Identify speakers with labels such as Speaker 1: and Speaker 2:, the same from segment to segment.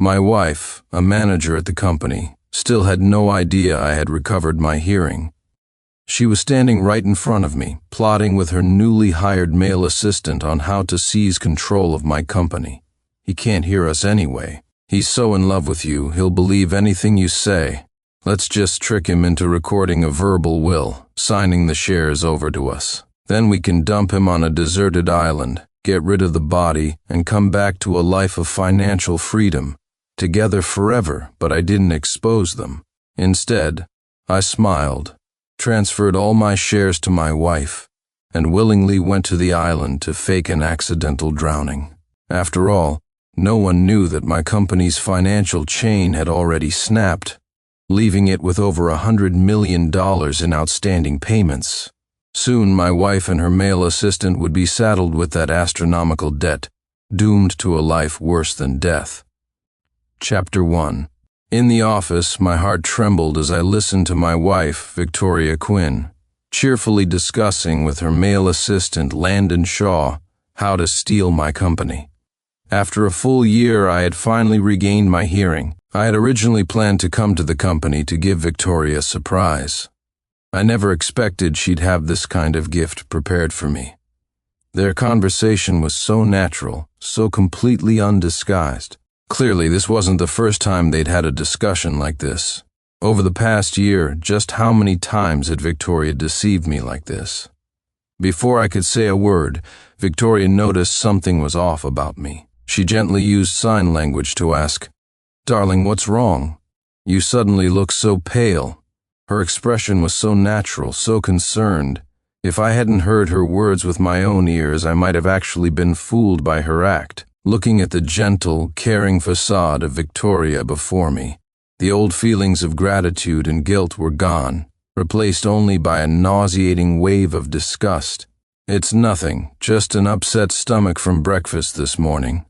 Speaker 1: My wife, a manager at the company, still had no idea I had recovered my hearing. She was standing right in front of me, plotting with her newly hired male assistant on how to seize control of my company. He can't hear us anyway. He's so in love with you, he'll believe anything you say. Let's just trick him into recording a verbal will, signing the shares over to us. Then we can dump him on a deserted island, get rid of the body, and come back to a life of financial freedom, together forever. But I didn't expose them. Instead, I smiled, transferred all my shares to my wife, and willingly went to the island to fake an accidental drowning. After all, no one knew that my company's financial chain had already snapped, leaving it with over $100 million in outstanding payments. Soon my wife and her male assistant would be saddled with that astronomical debt, doomed to a life worse than death. Chapter 1. In the office, my heart trembled as I listened to my wife, Victoria Quinn, cheerfully discussing with her male assistant, Landon Shaw, how to steal my company. After a full year, I had finally regained my hearing. I had originally planned to come to the company to give Victoria a surprise. I never expected she'd have this kind of gift prepared for me. Their conversation was so natural, so completely undisguised. Clearly, this wasn't the first time they'd had a discussion like this. Over the past year, just how many times had Victoria deceived me like this? Before I could say a word, Victoria noticed something was off about me. She gently used sign language to ask, "Darling, what's wrong? You suddenly look so pale." Her expression was so natural, so concerned. If I hadn't heard her words with my own ears, I might have actually been fooled by her act. Looking at the gentle, caring facade of Victoria before me, the old feelings of gratitude and guilt were gone, replaced only by a nauseating wave of disgust. "It's nothing, just an upset stomach from breakfast this morning."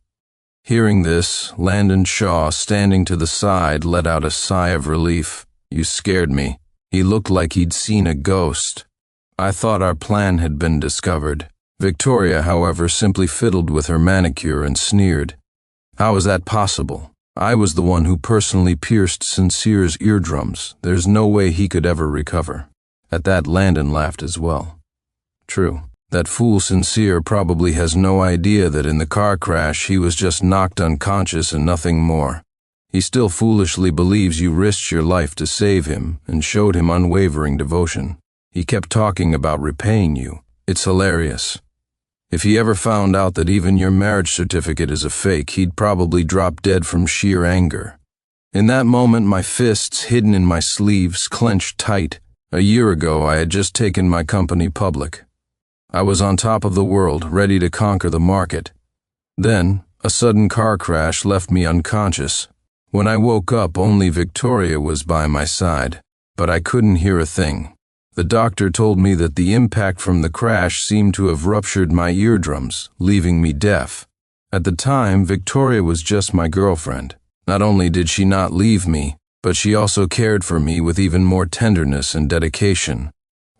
Speaker 1: Hearing this, Landon Shaw, standing to the side, let out a sigh of relief. "You scared me." He looked like he'd seen a ghost. I thought our plan had been discovered. Victoria, however, simply fiddled with her manicure and sneered. How is that possible? I was the one who personally pierced Sincere's eardrums. There's no way he could ever recover. At that, Landon laughed as well. True. That fool Sincere probably has no idea that in the car crash he was just knocked unconscious and nothing more. He still foolishly believes you risked your life to save him and showed him unwavering devotion. He kept talking about repaying you. It's hilarious. If he ever found out that even your marriage certificate is a fake, he'd probably drop dead from sheer anger. In that moment, my fists, hidden in my sleeves, clenched tight. A year ago, I had just taken my company public. I was on top of the world, ready to conquer the market. Then, a sudden car crash left me unconscious. When I woke up, only Victoria was by my side, but I couldn't hear a thing. The doctor told me that the impact from the crash seemed to have ruptured my eardrums, leaving me deaf. At the time, Victoria was just my girlfriend. Not only did she not leave me, but she also cared for me with even more tenderness and dedication.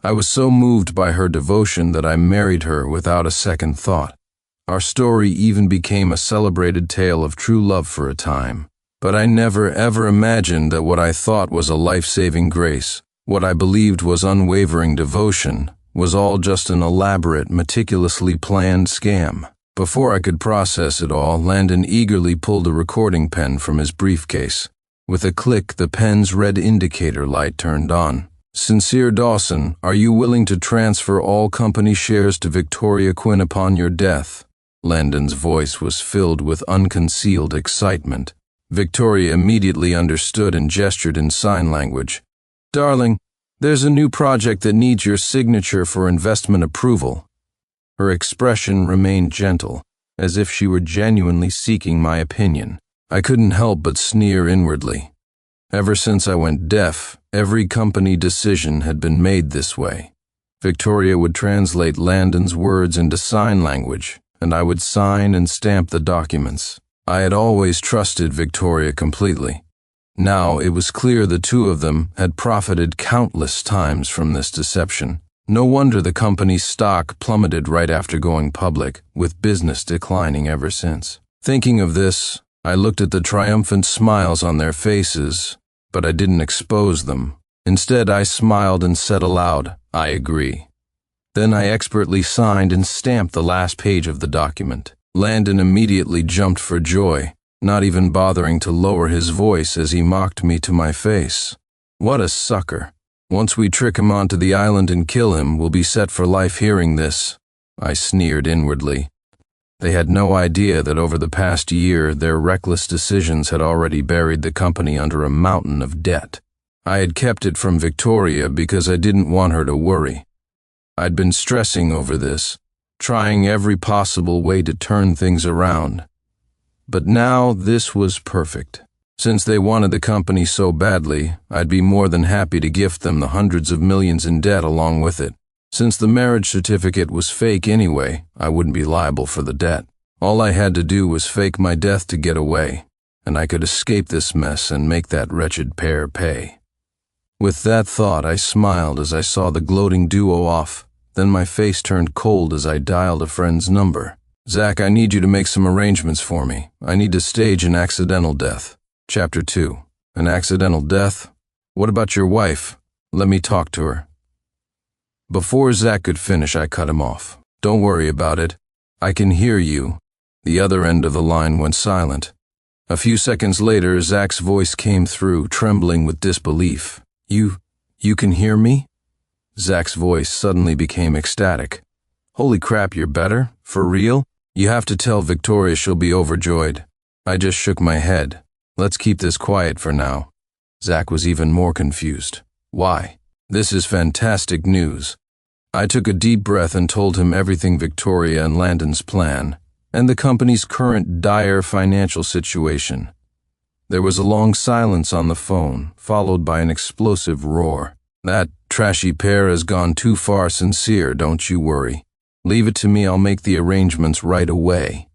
Speaker 1: I was so moved by her devotion that I married her without a second thought. Our story even became a celebrated tale of true love for a time. But I never ever imagined that what I thought was a life-saving grace, what I believed was unwavering devotion, was all just an elaborate, meticulously planned scam. Before I could process it all, Landon eagerly pulled a recording pen from his briefcase. With a click, the pen's red indicator light turned on. "Sincere Dawson, are you willing to transfer all company shares to Victoria Quinn upon your death?" Landon's voice was filled with unconcealed excitement. Victoria immediately understood and gestured in sign language. "Darling, there's a new project that needs your signature for investment approval." Her expression remained gentle, as if she were genuinely seeking my opinion. I couldn't help but sneer inwardly. Ever since I went deaf, every company decision had been made this way. Victoria would translate Landon's words into sign language, and I would sign and stamp the documents. I had always trusted Victoria completely. Now it was clear the two of them had profited countless times from this deception. No wonder the company's stock plummeted right after going public, with business declining ever since. Thinking of this, I looked at the triumphant smiles on their faces, but I didn't expose them. Instead, I smiled and said aloud, "I agree." Then I expertly signed and stamped the last page of the document. Landon immediately jumped for joy, not even bothering to lower his voice as he mocked me to my face. What a sucker. Once we trick him onto the island and kill him, we'll be set for life hearing this. I sneered inwardly. They had no idea that over the past year, their reckless decisions had already buried the company under a mountain of debt. I had kept it from Victoria because I didn't want her to worry. I'd been stressing over this, trying every possible way to turn things around. But now this was perfect. Since they wanted the company so badly, I'd be more than happy to gift them the hundreds of millions in debt along with it. Since the marriage certificate was fake anyway, I wouldn't be liable for the debt. All I had to do was fake my death to get away, and I could escape this mess and make that wretched pair pay. With that thought, I smiled as I saw the gloating duo off. Then my face turned cold as I dialed a friend's number. "Zach, I need you to make some arrangements for me. I need to stage an accidental death." Chapter 2. An accidental death? What about your wife? Let me talk to her. Before Zach could finish, I cut him off. "Don't worry about it. I can hear you." The other end of the line went silent. A few seconds later, Zach's voice came through, trembling with disbelief. You can hear me?" Zach's voice suddenly became ecstatic. "Holy crap, you're better? For real? You have to tell Victoria, she'll be overjoyed." I just shook my head. "Let's keep this quiet for now." Zach was even more confused. "Why? This is fantastic news." I took a deep breath and told him everything, Victoria and Landon's plan, and the company's current dire financial situation. There was a long silence on the phone, followed by an explosive roar. "That trashy pair has gone too far sincere, don't you worry. Leave it to me, I'll make the arrangements right away."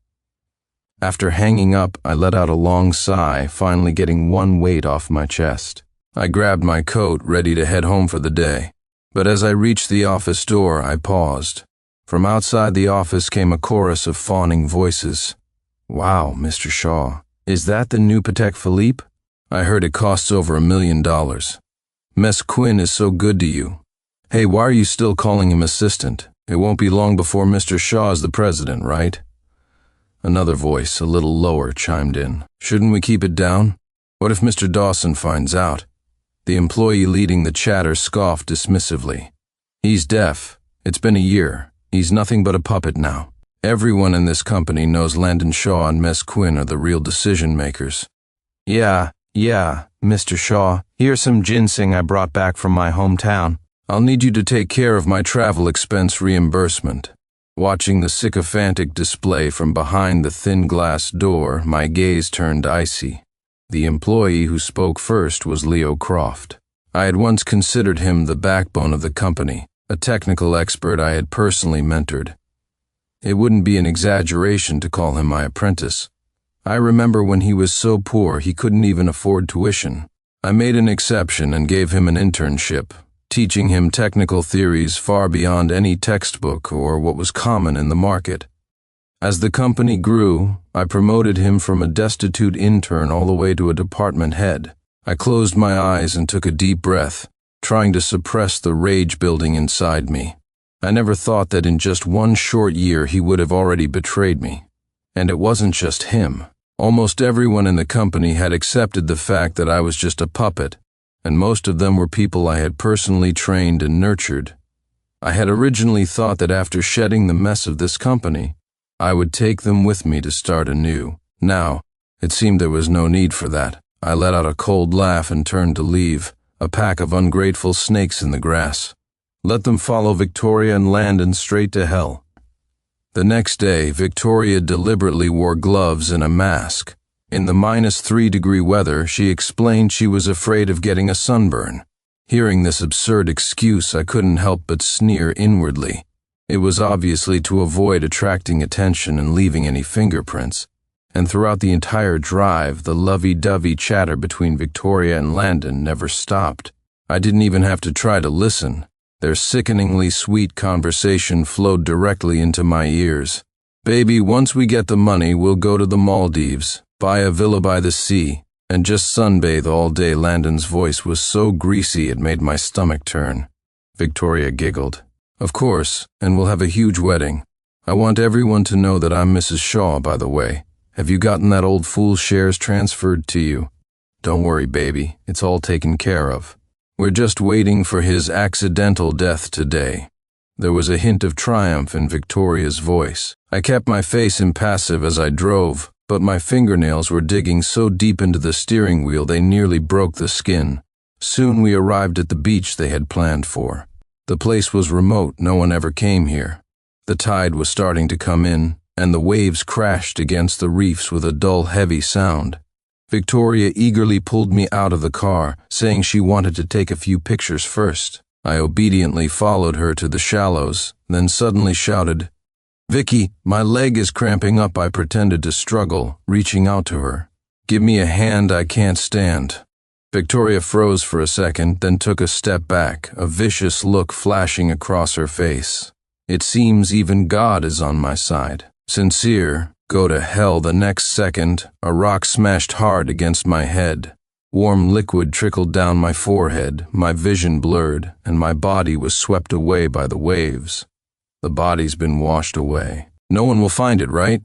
Speaker 1: After hanging up, I let out a long sigh, finally getting one weight off my chest. I grabbed my coat, ready to head home for the day. But as I reached the office door, I paused. From outside the office came a chorus of fawning voices. "Wow, Mr. Shaw. Is that the new Patek Philippe? I heard it costs over $1 million. Mess Quinn is so good to you. Hey, why are you still calling him assistant? It won't be long before Mr. Shaw is the president, right?" Another voice, a little lower, chimed in. "Shouldn't we keep it down? What if Mr. Dawson finds out?" The employee leading the chatter scoffed dismissively. "He's deaf. It's been a year. He's nothing but a puppet now. Everyone in this company knows Landon Shaw and Mess Quinn are the real decision makers." Yeah, Mr. Shaw. Here's some ginseng I brought back from my hometown. I'll need you to take care of my travel expense reimbursement." Watching the sycophantic display from behind the thin glass door, my gaze turned icy. The employee who spoke first was Leo Croft. I had once considered him the backbone of the company, a technical expert I had personally mentored. It wouldn't be an exaggeration to call him my apprentice. I remember when he was so poor he couldn't even afford tuition. I made an exception and gave him an internship, teaching him technical theories far beyond any textbook or what was common in the market. As the company grew, I promoted him from a destitute intern all the way to a department head. I closed my eyes and took a deep breath, trying to suppress the rage building inside me. I never thought that in just one short year he would have already betrayed me. And it wasn't just him. Almost everyone in the company had accepted the fact that I was just a puppet, and most of them were people I had personally trained and nurtured. I had originally thought that after shedding the mess of this company, I would take them with me to start anew. Now, it seemed there was no need for that. I let out a cold laugh and turned to leave, a pack of ungrateful snakes in the grass. Let them follow Victoria and Landon straight to hell. The next day, Victoria deliberately wore gloves and a mask. In the -3-degree weather, she explained she was afraid of getting a sunburn. Hearing this absurd excuse, I couldn't help but sneer inwardly. It was obviously to avoid attracting attention and leaving any fingerprints. And throughout the entire drive, the lovey-dovey chatter between Victoria and Landon never stopped. I didn't even have to try to listen. Their sickeningly sweet conversation flowed directly into my ears. "Baby, once we get the money, we'll go to the Maldives. Buy a villa by the sea, and just sunbathe all day. Landon's voice was so greasy it made my stomach turn. Victoria giggled. Of course, and we'll have a huge wedding. I want everyone to know that I'm Mrs. Shaw, by the way. Have you gotten that old fool's shares transferred to you? Don't worry, baby. It's all taken care of. We're just waiting for his accidental death today. There was a hint of triumph in Victoria's voice. I kept my face impassive as I drove, but my fingernails were digging so deep into the steering wheel they nearly broke the skin. Soon we arrived at the beach they had planned for. The place was remote, no one ever came here. The tide was starting to come in, and the waves crashed against the reefs with a dull, heavy sound. Victoria eagerly pulled me out of the car, saying she wanted to take a few pictures first. I obediently followed her to the shallows, then suddenly shouted, "Vicky, my leg is cramping up." I pretended to struggle, reaching out to her. "Give me a hand, I can't stand." Victoria froze for a second, then took a step back, a vicious look flashing across her face. "It seems even God is on my side." Sincere, go to hell. The next second, a rock smashed hard against my head. Warm liquid trickled down my forehead, my vision blurred, and my body was swept away by the waves. "The body's been washed away. No one will find it, right?"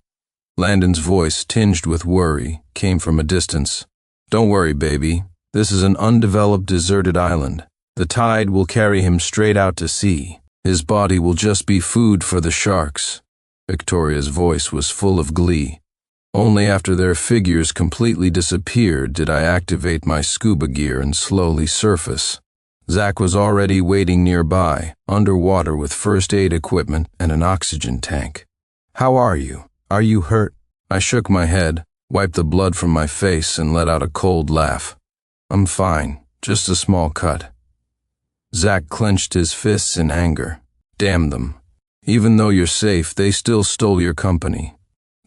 Speaker 1: Landon's voice, tinged with worry, came from a distance. "Don't worry, baby. This is an undeveloped, deserted island. The tide will carry him straight out to sea. His body will just be food for the sharks." Victoria's voice was full of glee. Only after their figures completely disappeared did I activate my scuba gear and slowly surface. Zach was already waiting nearby, underwater with first aid equipment and an oxygen tank. "How are you? Are you hurt?" I shook my head, wiped the blood from my face, and let out a cold laugh. "I'm fine, just a small cut." Zach clenched his fists in anger. "Damn them. Even though you're safe, they still stole your company.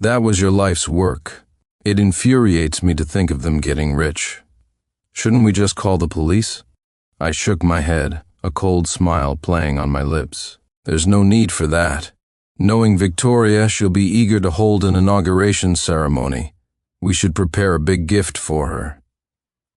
Speaker 1: That was your life's work. It infuriates me to think of them getting rich. Shouldn't we just call the police?" I shook my head, a cold smile playing on my lips. "There's no need for that. Knowing Victoria, she'll be eager to hold an inauguration ceremony. We should prepare a big gift for her."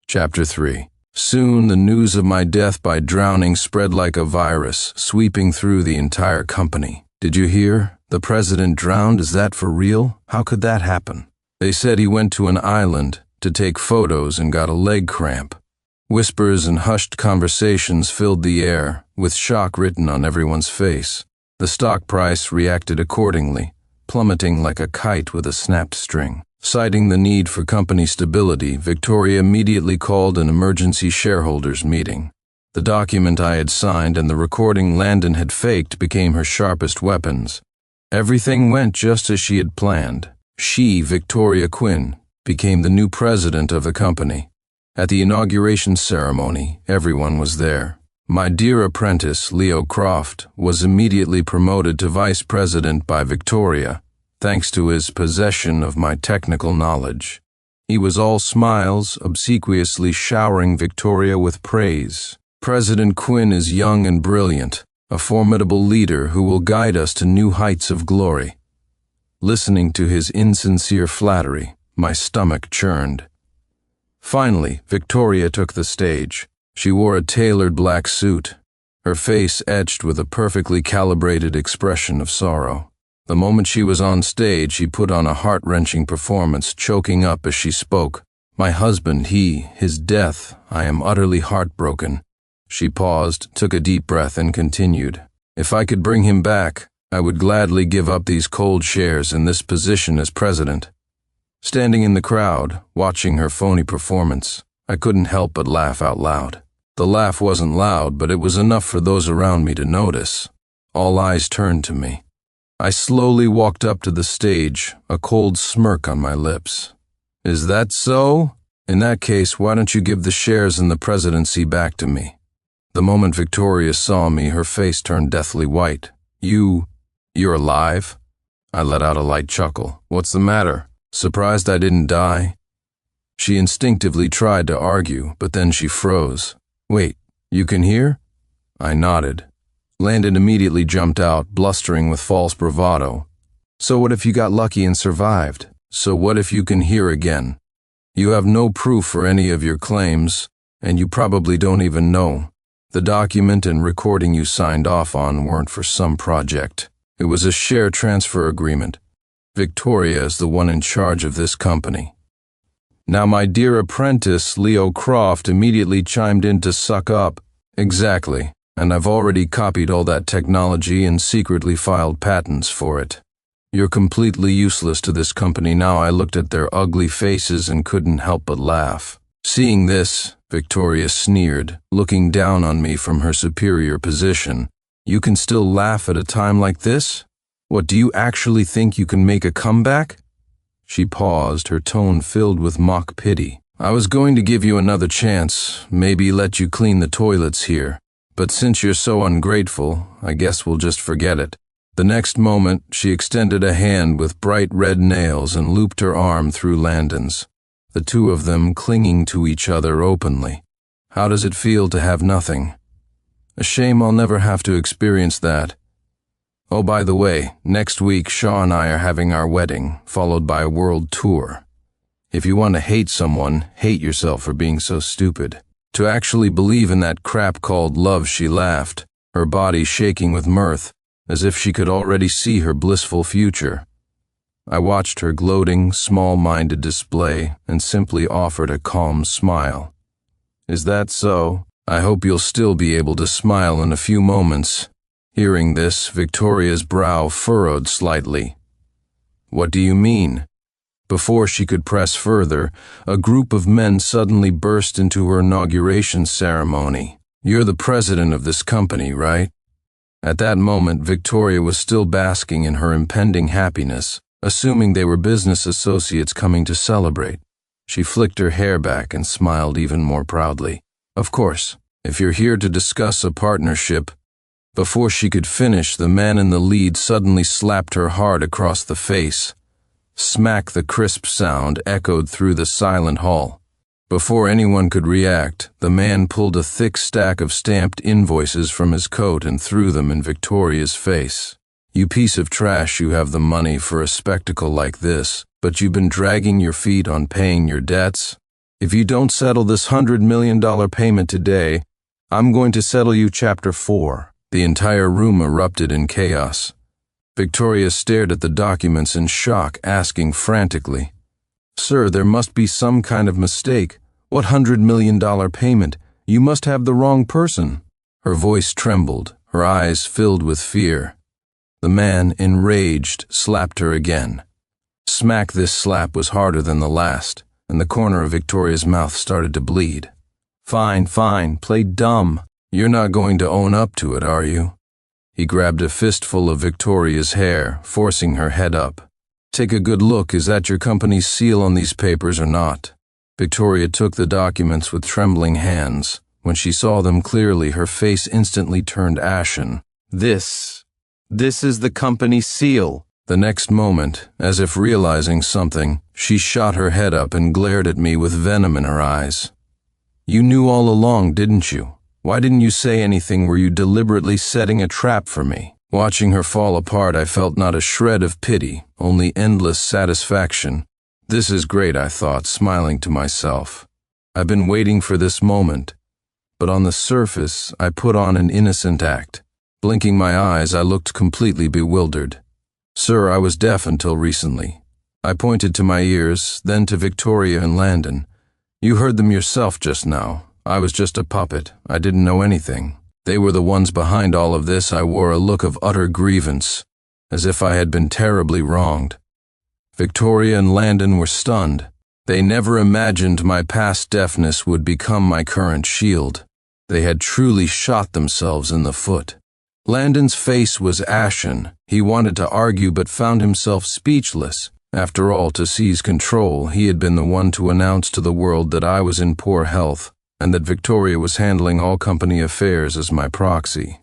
Speaker 1: Chapter 3. Soon the news of my death by drowning spread like a virus, sweeping through the entire company. "Did you hear? The president drowned? Is that for real? How could that happen?" They said he went to an island to take photos and got a leg cramp. Whispers and hushed conversations filled the air, with shock written on everyone's face. The stock price reacted accordingly, plummeting like a kite with a snapped string. Citing the need for company stability, Victoria immediately called an emergency shareholders meeting. The document I had signed and the recording Landon had faked became her sharpest weapons. Everything went just as she had planned. She, Victoria Quinn, became the new president of the company. At the inauguration ceremony, everyone was there. My dear apprentice, Leo Croft, was immediately promoted to vice president by Victoria, thanks to his possession of my technical knowledge. He was all smiles, obsequiously showering Victoria with praise. "President Quinn is young and brilliant, a formidable leader who will guide us to new heights of glory." Listening to his insincere flattery, my stomach churned. Finally, Victoria took the stage. She wore a tailored black suit, her face etched with a perfectly calibrated expression of sorrow. The moment she was on stage, she put on a heart-wrenching performance, choking up as she spoke. "My husband, his death, I am utterly heartbroken." She paused, took a deep breath, and continued. "If I could bring him back, I would gladly give up these cold shares and this position as president." Standing in the crowd, watching her phony performance, I couldn't help but laugh out loud. The laugh wasn't loud, but it was enough for those around me to notice. All eyes turned to me. I slowly walked up to the stage, a cold smirk on my lips. "Is that so? In that case, why don't you give the shares and the presidency back to me?" The moment Victoria saw me, her face turned deathly white. You're alive?" I let out a light chuckle. "What's the matter? Surprised I didn't die?" She instinctively tried to argue, but then she froze. "Wait, you can hear?" I nodded. Landon immediately jumped out, blustering with false bravado. "So what if you got lucky and survived? So what if you can hear again? You have no proof for any of your claims, and you probably don't even know. The document and recording you signed off on weren't for some project. It was a share transfer agreement. Victoria is the one in charge of this company. Now my dear apprentice, Leo Croft, immediately chimed in to suck up. Exactly, and I've already copied all that technology and secretly filed patents for it. You're completely useless to this company now. I looked at their ugly faces and couldn't help but laugh. Seeing this, Victoria sneered, looking down on me from her superior position. You can still laugh at a time like this? What, do you actually think you can make a comeback? She paused, her tone filled with mock pity. I was going to give you another chance, maybe let you clean the toilets here. But since you're so ungrateful, I guess we'll just forget it. The next moment, she extended a hand with bright red nails and looped her arm through Landon's, the two of them clinging to each other openly. How does it feel to have nothing? A shame I'll never have to experience that. Oh, by the way, next week Shaw and I are having our wedding, followed by a world tour. If you want to hate someone, hate yourself for being so stupid. To actually believe in that crap called love, she laughed, her body shaking with mirth, as if she could already see her blissful future. I watched her gloating, small-minded display and simply offered a calm smile. Is that so? I hope you'll still be able to smile in a few moments. Hearing this, Victoria's brow furrowed slightly. What do you mean? Before she could press further, a group of men suddenly burst into her inauguration ceremony. You're the president of this company, right? At that moment, Victoria was still basking in her impending happiness, assuming they were business associates coming to celebrate. She flicked her hair back and smiled even more proudly. Of course, if you're here to discuss a partnership. Before she could finish, the man in the lead suddenly slapped her hard across the face. Smack! The crisp sound echoed through the silent hall. Before anyone could react, the man pulled a thick stack of stamped invoices from his coat and threw them in Victoria's face. You piece of trash, you have the money for a spectacle like this, but you've been dragging your feet on paying your debts? If you don't settle this $100 million payment today, I'm going to settle you Chapter 4. The entire room erupted in chaos. Victoria stared at the documents in shock, asking frantically, Sir, there must be some kind of mistake. What $100 million payment? You must have the wrong person. Her voice trembled, her eyes filled with fear. The man, enraged, slapped her again. Smack! This slap was harder than the last, and the corner of Victoria's mouth started to bleed. Fine, play dumb. You're not going to own up to it, are you? He grabbed a fistful of Victoria's hair, forcing her head up. Take a good look. Is that your company's seal on these papers or not? Victoria took the documents with trembling hands. When she saw them clearly, her face instantly turned ashen. This is the company seal. The next moment, as if realizing something, she shot her head up and glared at me with venom in her eyes. You knew all along, didn't you? Why didn't you say anything? Were you deliberately setting a trap for me? Watching her fall apart, I felt not a shred of pity, only endless satisfaction. This is great, I thought, smiling to myself. I've been waiting for this moment. But on the surface, I put on an innocent act. Blinking my eyes, I looked completely bewildered. Sir, I was deaf until recently. I pointed to my ears, then to Victoria and Landon. You heard them yourself just now. I was just a puppet. I didn't know anything. They were the ones behind all of this. I wore a look of utter grievance, as if I had been terribly wronged. Victoria and Landon were stunned. They never imagined my past deafness would become my current shield. They had truly shot themselves in the foot. Landon's face was ashen. He wanted to argue but found himself speechless. After all, to seize control, he had been the one to announce to the world that I was in poor health, and that Victoria was handling all company affairs as my proxy.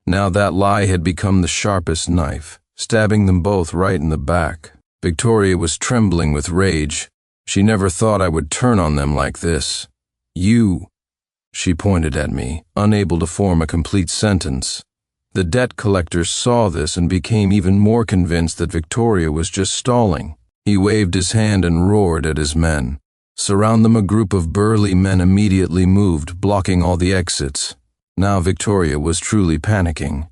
Speaker 1: Now that lie had become the sharpest knife, stabbing them both right in the back. Victoria was trembling with rage. She never thought I would turn on them like this. You, she pointed at me, unable to form a complete sentence. The debt collectors saw this and became even more convinced that Victoria was just stalling. He waved his hand and roared at his men. Surround them. A group of burly men immediately moved, blocking all the exits. Now Victoria was truly panicking.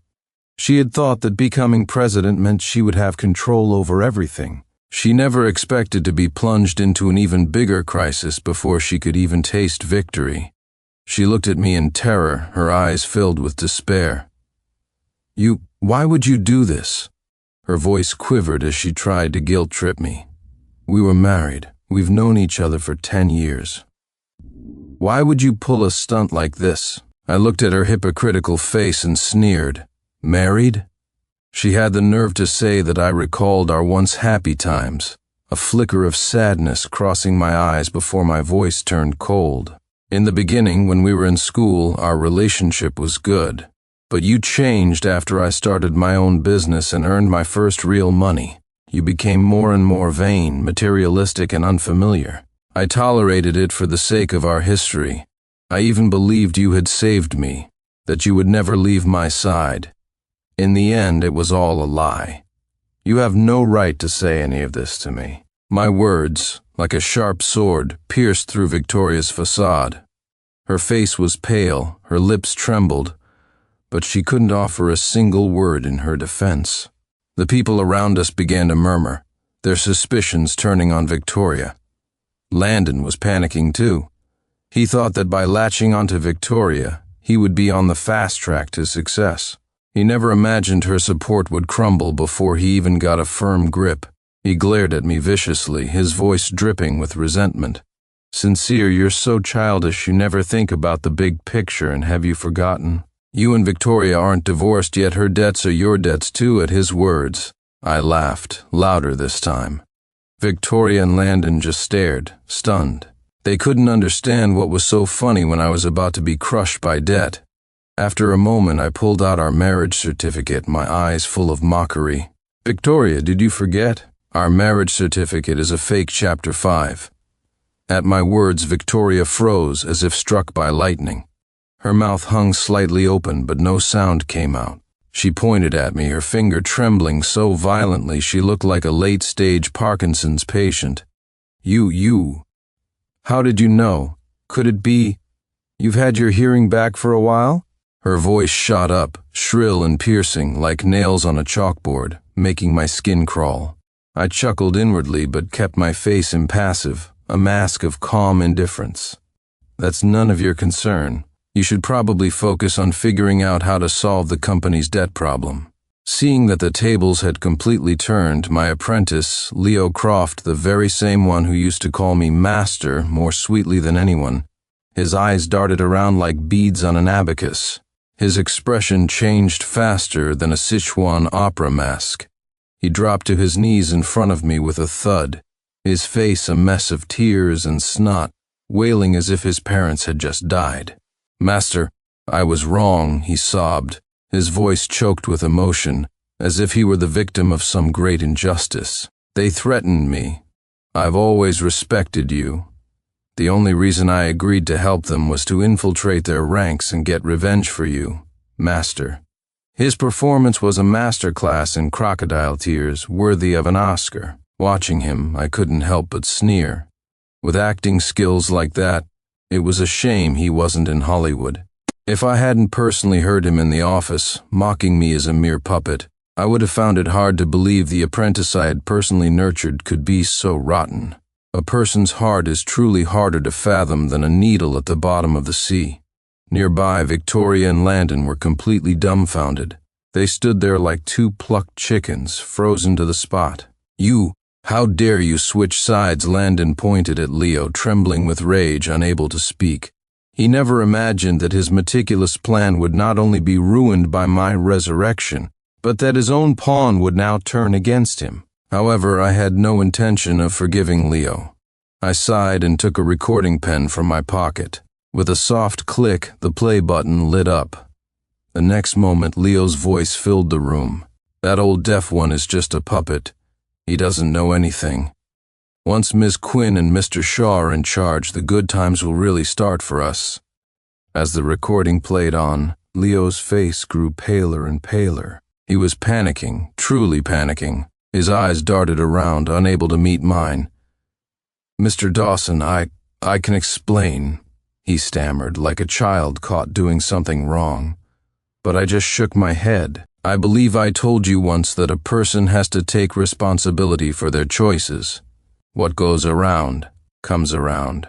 Speaker 1: She had thought that becoming president meant she would have control over everything. She never expected to be plunged into an even bigger crisis before she could even taste victory. She looked at me in terror, her eyes filled with despair. Why would you do this? Her voice quivered as she tried to guilt-trip me. We were married. We've known each other for 10 years. Why would you pull a stunt like this? I looked at her hypocritical face and sneered. Married? She had the nerve to say that. I recalled our once happy times, a flicker of sadness crossing my eyes before my voice turned cold. In the beginning, when we were in school, our relationship was good. But you changed after I started my own business and earned my first real money. You became more and more vain, materialistic, and unfamiliar. I tolerated it for the sake of our history. I even believed you had saved me, that you would never leave my side. In the end, it was all a lie. You have no right to say any of this to me. My words, like a sharp sword, pierced through Victoria's facade. Her face was pale, her lips trembled, but she couldn't offer a single word in her defense. The people around us began to murmur, their suspicions turning on Victoria. Landon was panicking too. He thought that by latching onto Victoria, he would be on the fast track to success. He never imagined her support would crumble before he even got a firm grip. He glared at me viciously, his voice dripping with resentment. Sincere, you're so childish you never think about the big picture, and have you forgotten? You and Victoria aren't divorced yet, her debts are your debts too. At his words, I laughed, louder this time. Victoria and Landon just stared, stunned. They couldn't understand what was so funny when I was about to be crushed by debt. After a moment, I pulled out our marriage certificate, my eyes full of mockery. Victoria, did you forget? Our marriage certificate is a fake Chapter 5. At my words, Victoria froze as if struck by lightning. Her mouth hung slightly open, but no sound came out. She pointed at me, her finger trembling so violently she looked like a late-stage Parkinson's patient. You. How did you know? Could it be you've had your hearing back for a while? Her voice shot up, shrill and piercing, like nails on a chalkboard, making my skin crawl. I chuckled inwardly but kept my face impassive, a mask of calm indifference. That's none of your concern. You should probably focus on figuring out how to solve the company's debt problem. Seeing that the tables had completely turned, my apprentice, Leo Croft, the very same one who used to call me Master more sweetly than anyone, his eyes darted around like beads on an abacus. His expression changed faster than a Sichuan opera mask. He dropped to his knees in front of me with a thud, his face a mess of tears and snot, wailing as if his parents had just died. Master, I was wrong, he sobbed, his voice choked with emotion, as if he were the victim of some great injustice. They threatened me. I've always respected you. The only reason I agreed to help them was to infiltrate their ranks and get revenge for you, Master. His performance was a masterclass in crocodile tears, worthy of an Oscar. Watching him, I couldn't help but sneer. With acting skills like that, it was a shame he wasn't in Hollywood. If I hadn't personally heard him in the office, mocking me as a mere puppet, I would have found it hard to believe the apprentice I had personally nurtured could be so rotten. A person's heart is truly harder to fathom than a needle at the bottom of the sea. Nearby, Victoria and Landon were completely dumbfounded. They stood there like two plucked chickens, frozen to the spot. How dare you switch sides? Landon pointed at Leo, trembling with rage, unable to speak. He never imagined that his meticulous plan would not only be ruined by my resurrection, but that his own pawn would now turn against him. However, I had no intention of forgiving Leo. I sighed and took a recording pen from my pocket. With a soft click, the play button lit up. The next moment, Leo's voice filled the room. That old deaf one is just a puppet. He doesn't know anything. Once Ms. Quinn and Mr. Shaw are in charge, the good times will really start for us. As the recording played on, Leo's face grew paler and paler. He was panicking, truly panicking. His eyes darted around, unable to meet mine. "Mr. Dawson, I can explain," he stammered, like a child caught doing something wrong. But I just shook my head. "I believe I told you once that a person has to take responsibility for their choices. What goes around, comes around."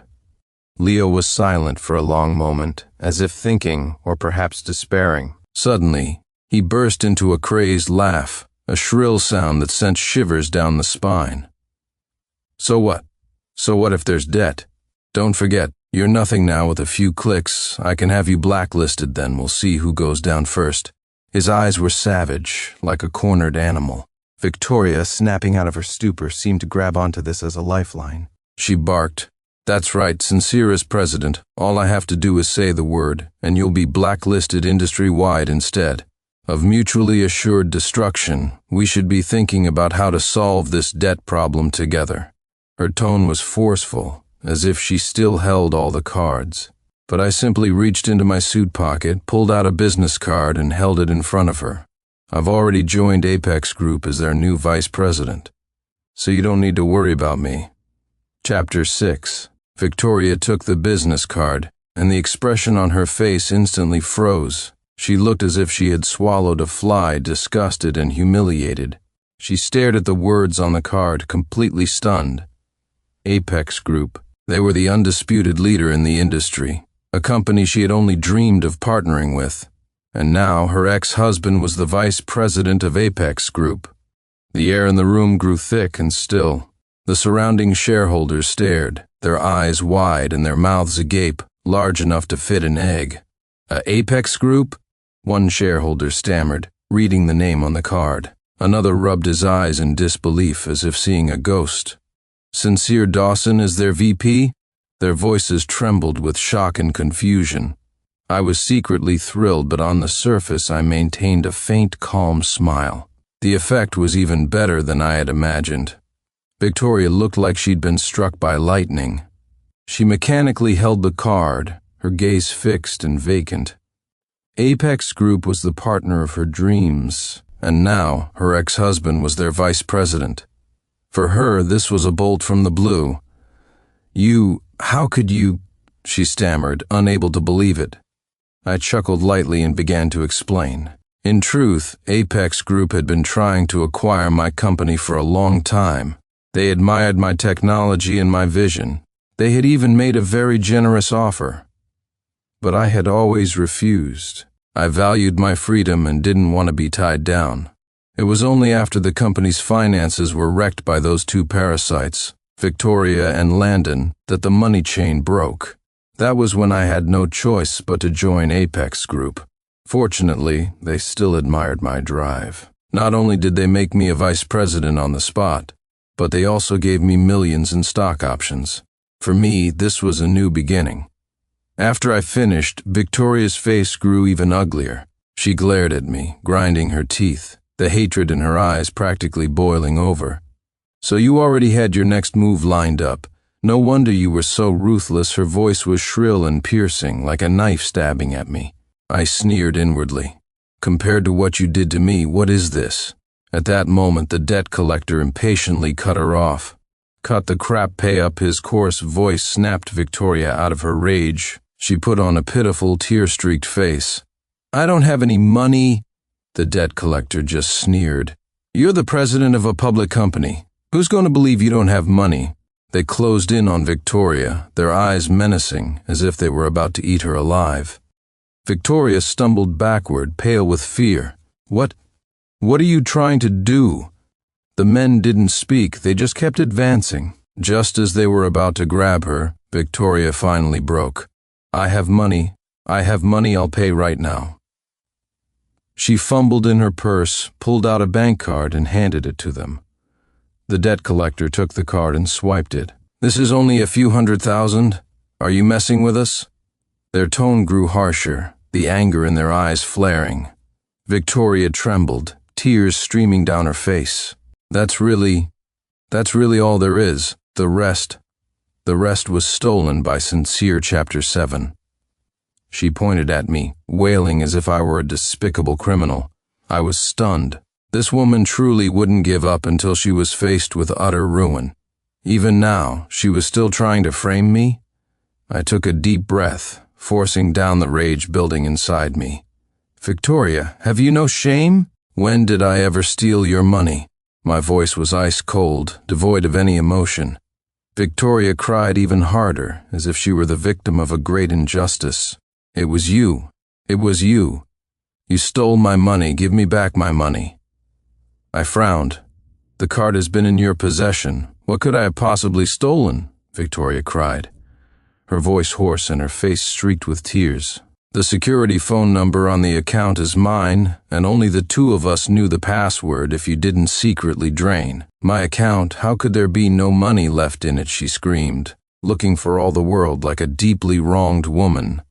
Speaker 1: Leo was silent for a long moment, as if thinking, or perhaps despairing. Suddenly, he burst into a crazed laugh, a shrill sound that sent shivers down the spine. "So what? So what if there's debt? Don't forget, you're nothing now. With a few clicks, I can have you blacklisted, then we'll see who goes down first." His eyes were savage, like a cornered animal.
Speaker 2: Victoria, snapping out of her stupor, seemed to grab onto this as a lifeline.
Speaker 1: She barked, "That's right, Sincere as president. All I have to do is say the word, and you'll be blacklisted industry-wide instead. Of mutually assured destruction, we should be thinking about how to solve this debt problem together." Her tone was forceful, as if she still held all the cards. But I simply reached into my suit pocket, pulled out a business card, and held it in front of her. "I've already joined Apex Group as their new vice president, so you don't need to worry about me." Chapter 6. Victoria took the business card, and the expression on her face instantly froze. She looked as if she had swallowed a fly, disgusted and humiliated. She stared at the words on the card, completely stunned. Apex Group. They were the undisputed leader in the industry, a company she had only dreamed of partnering with. And now her ex-husband was the vice president of Apex Group. The air in the room grew thick and still. The surrounding shareholders stared, their eyes wide and their mouths agape, large enough to fit an egg. Apex Group? One shareholder stammered, reading the name on the card. Another rubbed his eyes in disbelief, as if seeing a ghost. Sincere Dawson is their VP? Their voices trembled with shock and confusion. I was secretly thrilled, but on the surface I maintained a faint, calm smile. The effect was even better than I had imagined. Victoria looked like she'd been struck by lightning. She mechanically held the card, her gaze fixed and vacant. Apex Group was the partner of her dreams, and now her ex-husband was their vice president. For her, this was a bolt from the blue. How could you, she stammered, unable to believe it. I chuckled lightly and began to explain. In truth, Apex Group had been trying to acquire my company for a long time. They admired my technology and my vision. They had even made a very generous offer. But I had always refused. I valued my freedom and didn't want to be tied down. It was only after the company's finances were wrecked by those two parasites, Victoria and Landon, that the money chain broke. That was when I had no choice but to join Apex Group. Fortunately, they still admired my drive. Not only did they make me a vice president on the spot, but they also gave me millions in stock options. For me, this was a new beginning. After I finished, Victoria's face grew even uglier. She glared at me, grinding her teeth, the hatred in her eyes practically boiling over. "So you already had your next move lined up. No wonder you were so ruthless." Her voice was shrill and piercing, like a knife stabbing at me. I sneered inwardly. "Compared to what you did to me, what is this?" At that moment, the debt collector impatiently cut her off. "Cut the crap, pay up." His coarse voice snapped Victoria out of her rage. She put on a pitiful, tear-streaked face. "I don't have any money." The debt collector just sneered. "You're the president of a public company. Who's going to believe you don't have money?" They closed in on Victoria, their eyes menacing, as if they were about to eat her alive. Victoria stumbled backward, pale with fear. What are you trying to do?" The men didn't speak, they just kept advancing. Just as they were about to grab her, Victoria finally broke. I have money, I'll pay right now." She fumbled in her purse, pulled out a bank card and handed it to them. The debt collector took the card and swiped it. "This is only a few $100,000. Are you messing with us?" Their tone grew harsher, the anger in their eyes flaring. Victoria trembled, tears streaming down her face. That's really all there is. The rest was stolen by Sincere." Chapter 7. She pointed at me, wailing as if I were a despicable criminal. I was stunned. This woman truly wouldn't give up until she was faced with utter ruin. Even now, she was still trying to frame me? I took a deep breath, forcing down the rage building inside me. Victoria, have you no shame? When did I ever steal your money? My voice was ice cold, devoid of any emotion. Victoria cried even harder, as if she were the victim of a great injustice. It was you. It was you. You stole my money. Give me back my money. I frowned. The card has been in your possession. What could I have possibly stolen? Victoria cried, her voice hoarse and her face streaked with tears. The security phone number on the account is mine, and only the two of us knew the password if you didn't secretly drain. My account, how could there be no money left in it, she screamed, looking for all the world like a deeply wronged woman.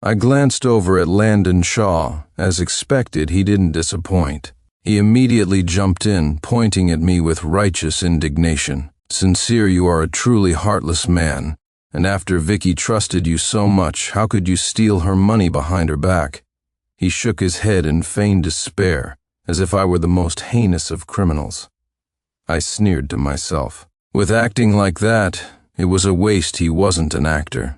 Speaker 1: I glanced over at Landon Shaw. As expected, he didn't disappoint. He immediately jumped in, pointing at me with righteous indignation. Sincere, you are a truly heartless man. And after Vicky trusted you so much, how could you steal her money behind her back? He shook his head in feigned despair, as if I were the most heinous of criminals. I sneered to myself. With acting like that, it was a waste he wasn't an actor.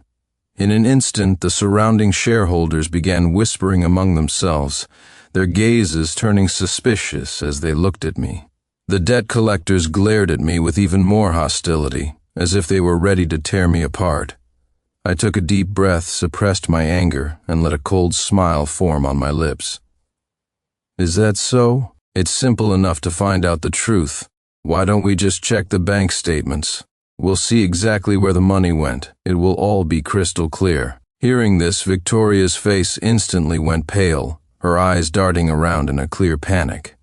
Speaker 1: In an instant, the surrounding shareholders began whispering among themselves, their gazes turning suspicious as they looked at me. The debt collectors glared at me with even more hostility, as if they were ready to tear me apart. I took a deep breath, suppressed my anger, and let a cold smile form on my lips. Is that so? It's simple enough to find out the truth. Why don't we just check the bank statements? We'll see exactly where the money went. It will all be crystal clear. Hearing this, Victoria's face instantly went pale, her eyes darting around in a clear panic.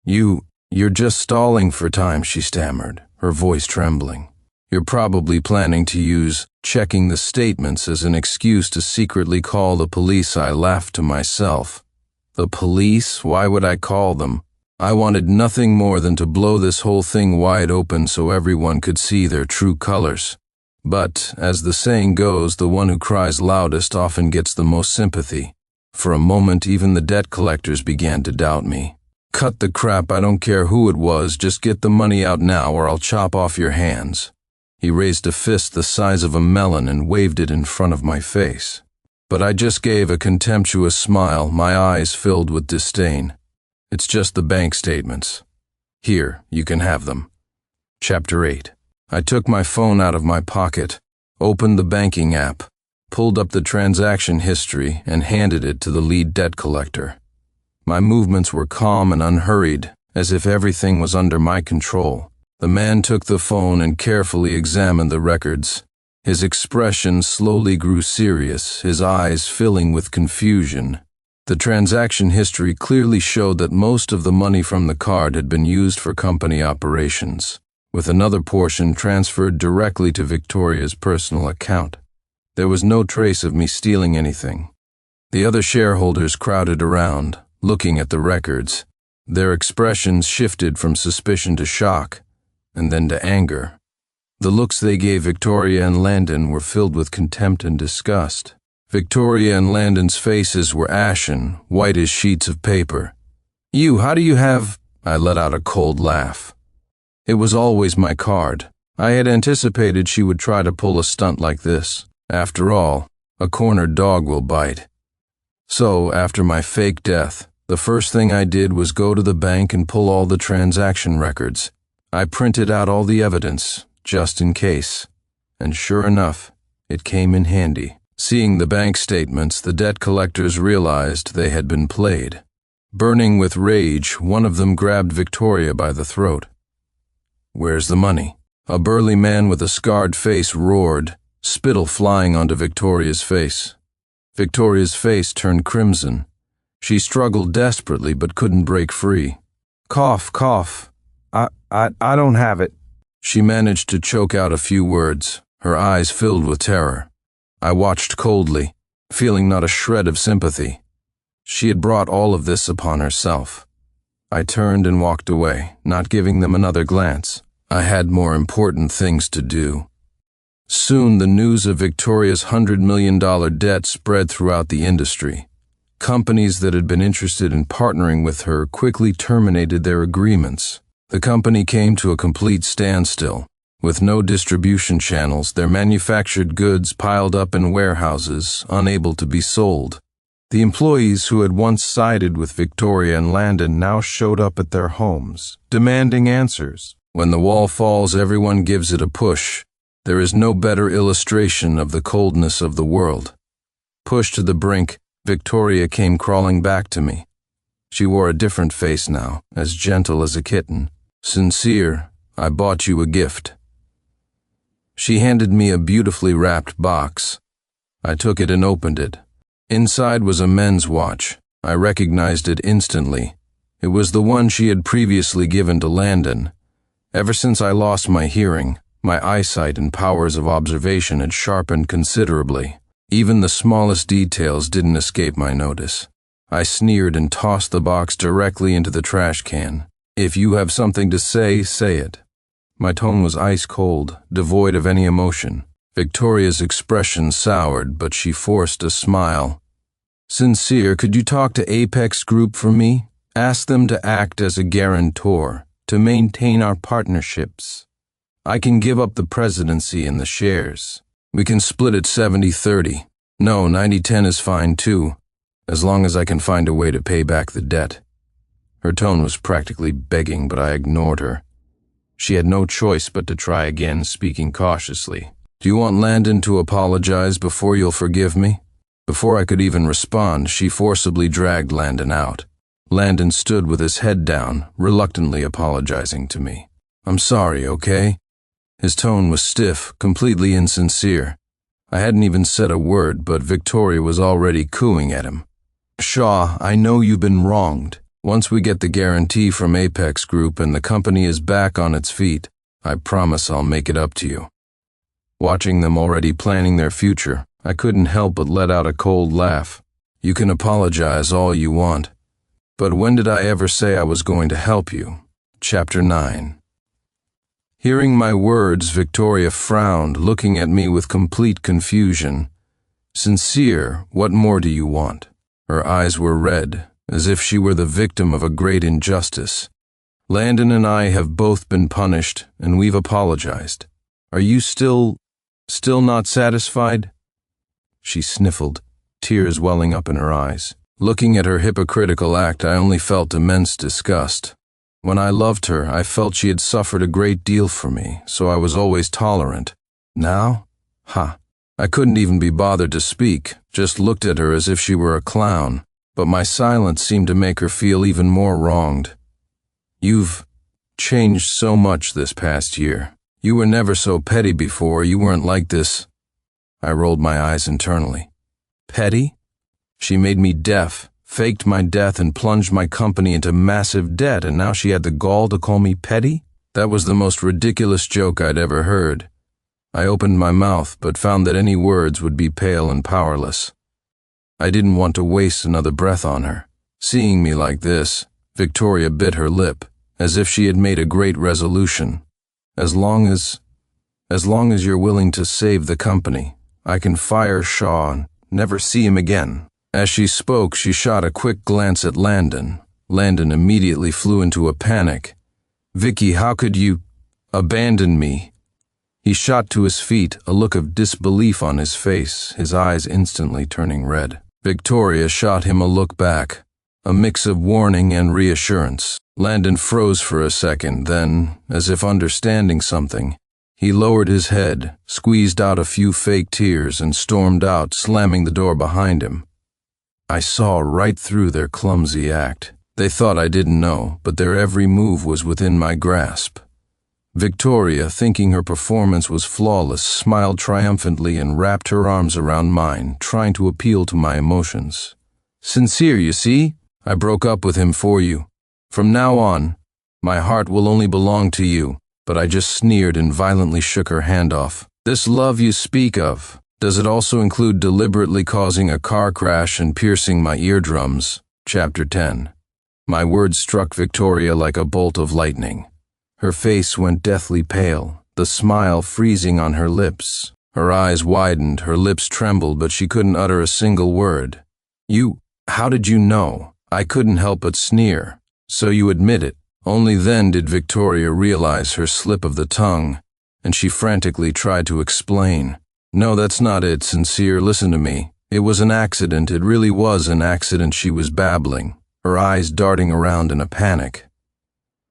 Speaker 1: You're just stalling for time, she stammered, her voice trembling. You're probably planning to use checking the statements as an excuse to secretly call the police. I laughed to myself. The police? Why would I call them? I wanted nothing more than to blow this whole thing wide open so everyone could see their true colors. But, as the saying goes, the one who cries loudest often gets the most sympathy. For a moment, even the debt collectors began to doubt me. Cut the crap, I don't care who it was, just get the money out now or I'll chop off your hands. He raised a fist the size of a melon and waved it in front of my face. But I just gave a contemptuous smile, my eyes filled with disdain. It's just the bank statements. Here, you can have them. Chapter 8. I took my phone out of my pocket, opened the banking app, pulled up the transaction history, and handed it to the lead debt collector. My movements were calm and unhurried, as if everything was under my control. The man took the phone and carefully examined the records. His expression slowly grew serious, his eyes filling with confusion. The transaction history clearly showed that most of the money from the card had been used for company operations, with another portion transferred directly to Victoria's personal account. There was no trace of me stealing anything. The other shareholders crowded around, looking at the records. Their expressions shifted from suspicion to shock, and then to anger. The looks they gave Victoria and Landon were filled with contempt and disgust. Victoria and Landon's faces were ashen, white as sheets of paper. How do you have? I let out a cold laugh. It was always my card. I had anticipated she would try to pull a stunt like this. After all, a cornered dog will bite. So, after my fake death, the first thing I did was go to the bank and pull all the transaction records. I printed out all the evidence, just in case. And sure enough, it came in handy. Seeing the bank statements, the debt collectors realized they had been played. Burning with rage, one of them grabbed Victoria by the throat. Where's the money? A burly man with a scarred face roared, spittle flying onto Victoria's face. Victoria's face turned crimson. She struggled desperately but couldn't break free. Cough, cough. I don't have it. She managed to choke out a few words, her eyes filled with terror. I watched coldly, feeling not a shred of sympathy. She had brought all of this upon herself. I turned and walked away, not giving them another glance. I had more important things to do. Soon the news of Victoria's $100 million debt spread throughout the industry. Companies that had been interested in partnering with her quickly terminated their agreements. The company came to a complete standstill. With no distribution channels, their manufactured goods piled up in warehouses, unable to be sold. The employees who had once sided with Victoria and Landon now showed up at their homes, demanding answers. When the wall falls, everyone gives it a push. There is no better illustration of the coldness of the world. Pushed to the brink, Victoria came crawling back to me. She wore a different face now, as gentle as a kitten. "Sincere, I bought you a gift." She handed me a beautifully wrapped box. I took it and opened it. Inside was a men's watch. I recognized it instantly. It was the one she had previously given to Landon. Ever since I lost my hearing, my eyesight and powers of observation had sharpened considerably. Even the smallest details didn't escape my notice. I sneered and tossed the box directly into the trash can. "If you have something to say, say it." My tone was ice cold, devoid of any emotion. Victoria's expression soured, but she forced a smile. "Sincere, could you talk to Apex Group for me? Ask them to act as a guarantor, to maintain our partnerships. I can give up the presidency and the shares. We can split it 70-30. No, 90-10 is fine too, as long as I can find a way to pay back the debt." Her tone was practically begging, but I ignored her. She had no choice but to try again, speaking cautiously. "Do you want Landon to apologize before you'll forgive me?" Before I could even respond, she forcibly dragged Landon out. Landon stood with his head down, reluctantly apologizing to me. "I'm sorry, okay?" His tone was stiff, completely insincere. I hadn't even said a word, but Victoria was already cooing at him. "Shaw, I know you've been wronged. Once we get the guarantee from Apex Group and the company is back on its feet, I promise I'll make it up to you." Watching them already planning their future, I couldn't help but let out a cold laugh. "You can apologize all you want, but when did I ever say I was going to help you?" Chapter 9. Hearing my words, Victoria frowned, looking at me with complete confusion. "Sincere, what more do you want?" Her eyes were red, as if she were the victim of a great injustice. "Landon and I have both been punished, and we've apologized. Are you still not satisfied?" She sniffled, tears welling up in her eyes. Looking at her hypocritical act, I only felt immense disgust. When I loved her, I felt she had suffered a great deal for me, so I was always tolerant. Now? Ha! I couldn't even be bothered to speak, just looked at her as if she were a clown. But my silence seemed to make her feel even more wronged. "You've changed so much this past year. You were never so petty before, you weren't like this." I rolled my eyes internally. "Petty? She made me deaf, faked my death and plunged my company into massive debt, and now she had the gall to call me petty?" That was the most ridiculous joke I'd ever heard. I opened my mouth, but found that any words would be pale and powerless. I didn't want to waste another breath on her. Seeing me like this, Victoria bit her lip, as if she had made a great resolution. As long as you're willing to save the company, I can fire Shaw and never see him again." As she spoke, she shot a quick glance at Landon. Landon immediately flew into a panic. "Vicky, how could you abandon me?" He shot to his feet, a look of disbelief on his face, his eyes instantly turning red. Victoria shot him a look back, a mix of warning and reassurance. Landon froze for a second, then, as if understanding something, he lowered his head, squeezed out a few fake tears, and stormed out, slamming the door behind him. I saw right through their clumsy act. They thought I didn't know, but their every move was within my grasp. Victoria, thinking her performance was flawless, smiled triumphantly and wrapped her arms around mine, trying to appeal to my emotions. "Sincere, you see? I broke up with him for you. From now on, my heart will only belong to you." But I just sneered and violently shook her hand off. "This love you speak of, does it also include deliberately causing a car crash and piercing my eardrums?" Chapter 10. My words struck Victoria like a bolt of lightning. Her face went deathly pale, the smile freezing on her lips. Her eyes widened, her lips trembled, but she couldn't utter a single word. You How did you know? I couldn't help but sneer. So you admit it. Only then did Victoria realize her slip of the tongue, and she frantically tried to explain. No, that's not it, Sincere, listen to me. It was an accident, it really was an accident, she was babbling, her eyes darting around in a panic.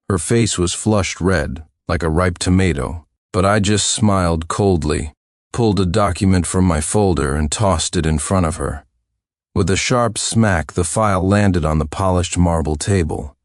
Speaker 1: Her face was flushed red, like a ripe tomato, but I just smiled coldly, pulled a document from my folder and tossed it in front of her. With a sharp smack, the file landed on the polished marble table.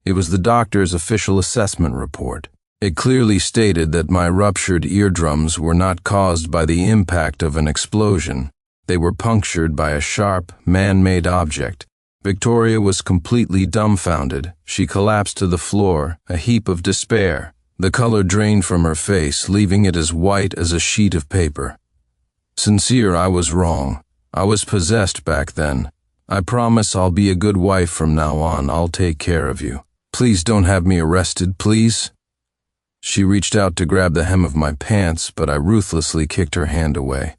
Speaker 1: It was the doctor's official assessment report. It clearly stated that my ruptured eardrums were not caused by the impact of an explosion. They were punctured by a sharp, man-made object. Victoria was completely dumbfounded. She collapsed to the floor, a heap of despair. The color drained from her face, leaving it as white as a sheet of paper. Sincere, I was wrong. I was possessed back then. I promise I'll be a good wife from now on. I'll take care of you. Please don't have me arrested, please. She reached out to grab the hem of my pants, but I ruthlessly kicked her hand away.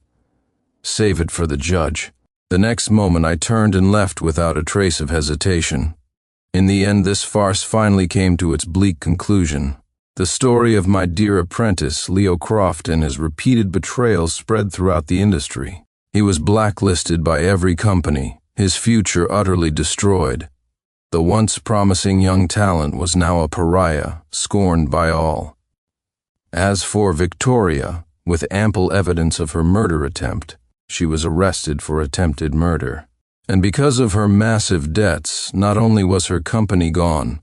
Speaker 1: Save it for the judge. The next moment I turned and left without a trace of hesitation. In the end, this farce finally came to its bleak conclusion. The story of my dear apprentice, Leo Croft, and his repeated betrayals spread throughout the industry. He was blacklisted by every company, his future utterly destroyed. The once promising young talent was now a pariah, scorned by all. As for Victoria, with ample evidence of her murder attempt, she was arrested for attempted murder. And because of her massive debts, not only was her company gone,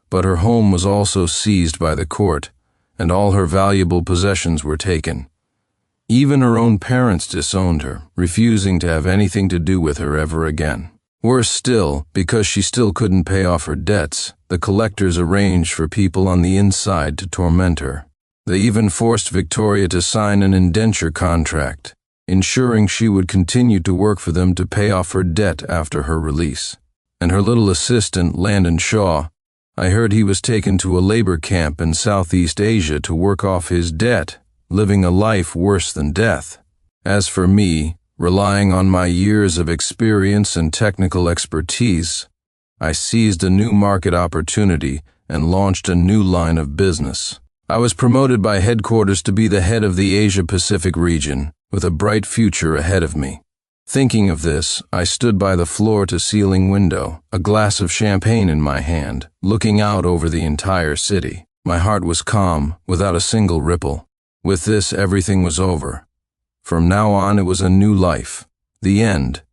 Speaker 1: but her home was also seized by the court, and all her valuable possessions were taken. Even her own parents disowned her, refusing to have anything to do with her ever again. Worse still, because she still couldn't pay off her debts, the collectors arranged for people on the inside to torment her. They even forced Victoria to sign an indenture contract, ensuring she would continue to work for them to pay off her debt after her release. And her little assistant, Landon Shaw, I heard he was taken to a labor camp in Southeast Asia to work off his debt, living a life worse than death. As for me, relying on my years of experience and technical expertise, I seized a new market opportunity and launched a new line of business. I was promoted by headquarters to be the head of the Asia-Pacific region, with a bright future ahead of me. Thinking of this, I stood by the floor-to-ceiling window, a glass of champagne in my hand, looking out over the entire city. My heart was calm, without a single ripple. With this, everything was over. From now on, it was a new life. The end.